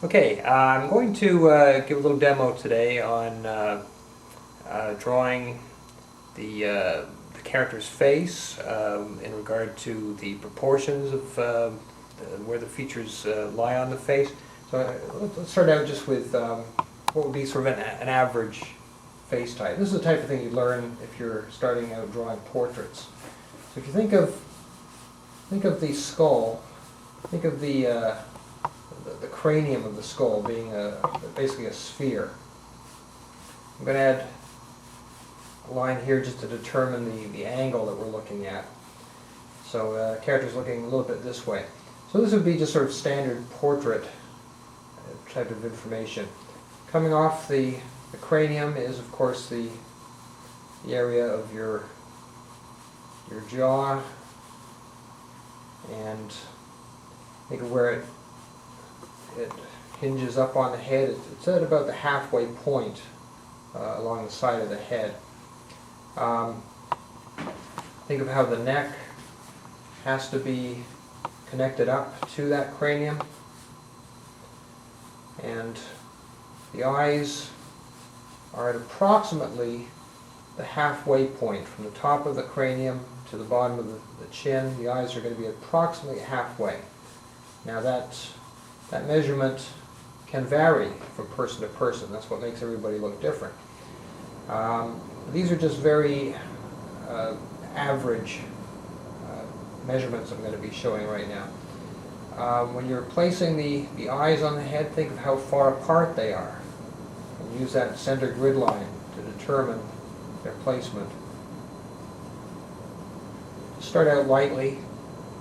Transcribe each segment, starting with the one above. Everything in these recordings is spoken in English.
Okay, I'm going to give a little demo today on drawing the character's face in regard to the proportions of where the features lie on the face. So let's start out just with what would be sort of an average face type. This is the type of thing you learn if you're starting out drawing portraits. So if you think of the skull, think of the cranium of the skull being basically a sphere. I'm going to add a line here just to determine the angle that we're looking at. So the character's looking a little bit this way. So this would be just sort of standard portrait type of information. Coming off the cranium is, of course, the area of your jaw, and think of where it hinges up on the head. It's at about the halfway point along the side of the head. Think of how the neck has to be connected up to that cranium, and the eyes are at approximately the halfway point from the top of the cranium to the bottom of the chin. The eyes are going to be approximately halfway. Now that measurement can vary from person to person. That's what makes everybody look different. These are just very average measurements I'm going to be showing right now. When you're placing the eyes on the head, think of how far apart they are. And use that center grid line to determine their placement. Start out lightly,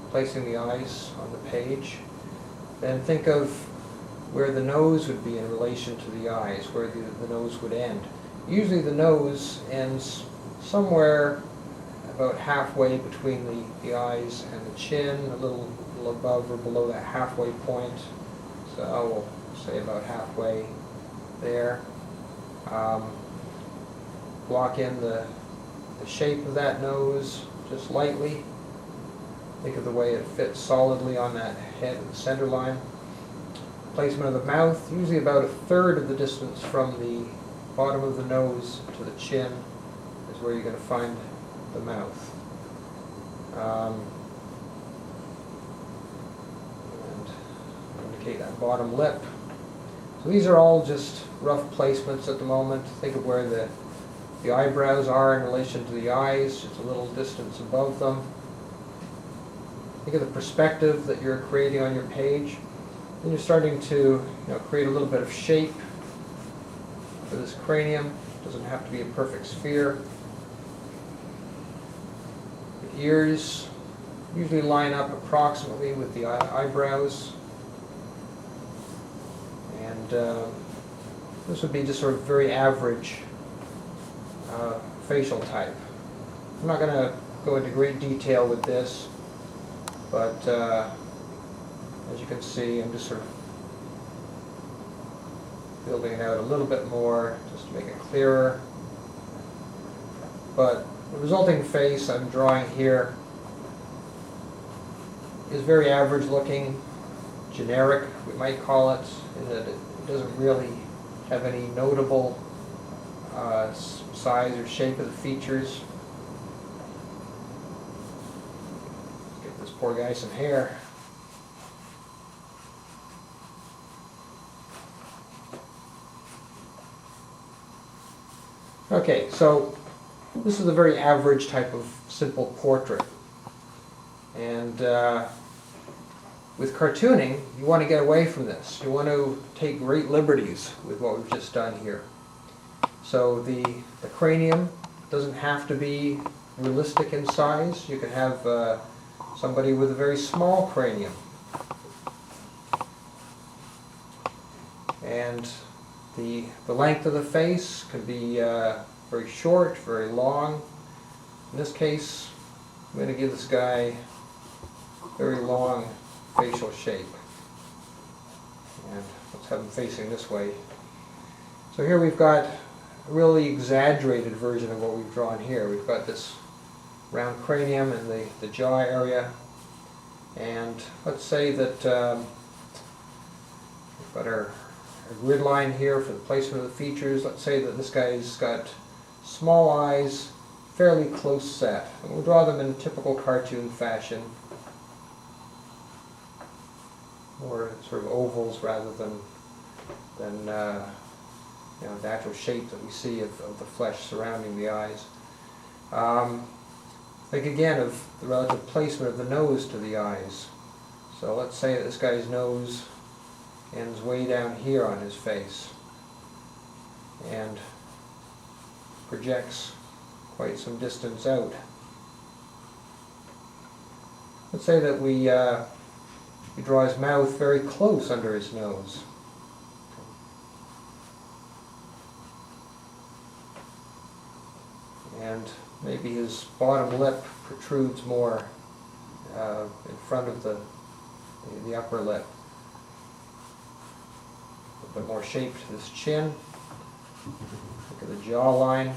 placing the eyes on the page. Then think of where the nose would be in relation to the eyes, where the nose would end. Usually the nose ends somewhere about halfway between the eyes and the chin, a little above or below that halfway point. So I will say about halfway there. Block in the shape of that nose just lightly. Think of the way it fits solidly on that head and center line. Placement of the mouth, usually about a third of the distance from the bottom of the nose to the chin is where you're going to find the mouth. And indicate that bottom lip. So these are all just rough placements at the moment. Think of where the eyebrows are in relation to the eyes, just a little distance above them. Think of the perspective that you're creating on your page. Then you're starting to create a little bit of shape for this cranium. It doesn't have to be a perfect sphere. The ears usually line up approximately with the eyebrows. And this would be just sort of very average facial type. I'm not going to go into great detail with this, but as you can see, I'm just sort of building it out a little bit more just to make it clearer. But the resulting face I'm drawing here is very average looking, generic, we might call it, in that it doesn't really have any notable size or shape of the features. Give this poor guy some hair. Okay, so this is a very average type of simple portrait. And with cartooning, you want to get away from this. You want to take great liberties with what we've just done here. So the cranium doesn't have to be realistic in size. You can have somebody with a very small cranium. And the length of the face can be very short, very long. In this case, I'm going to give this guy very long facial shape. And let's have him facing this way. So here we've got a really exaggerated version of what we've drawn here. We've got this round cranium and the jaw area. And let's say that got our grid line here for the placement of the features. Let's say that this guy's got small eyes, fairly close set. And we'll draw them in typical cartoon fashion, more sort of ovals rather than natural shape that we see of the flesh surrounding the eyes. Think again of the relative placement of the nose to the eyes. So let's say that this guy's nose ends way down here on his face and projects quite some distance out. Let's say that we draw his mouth very close under his nose. And maybe his bottom lip protrudes more in front of the upper lip. A bit more shape to this chin. Look at the jawline.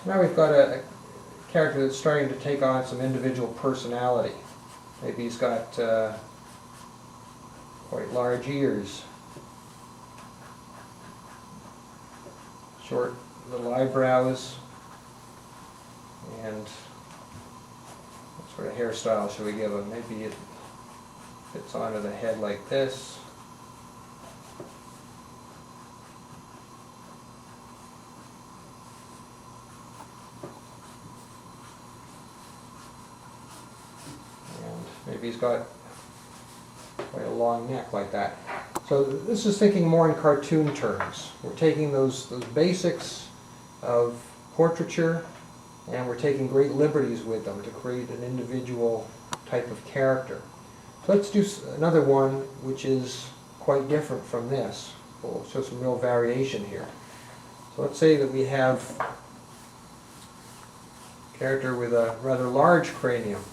Now we've got a character that's starting to take on some individual personality. Maybe he's got quite large ears, short little eyebrows, and what sort of hairstyle should we give him? Maybe it fits onto the head like this. Maybe he's got quite a long neck like that. So this is thinking more in cartoon terms. We're taking those basics of portraiture and we're taking great liberties with them to create an individual type of character. So let's do another one which is quite different from this. We'll show some real variation here. So let's say that we have a character with a rather large cranium.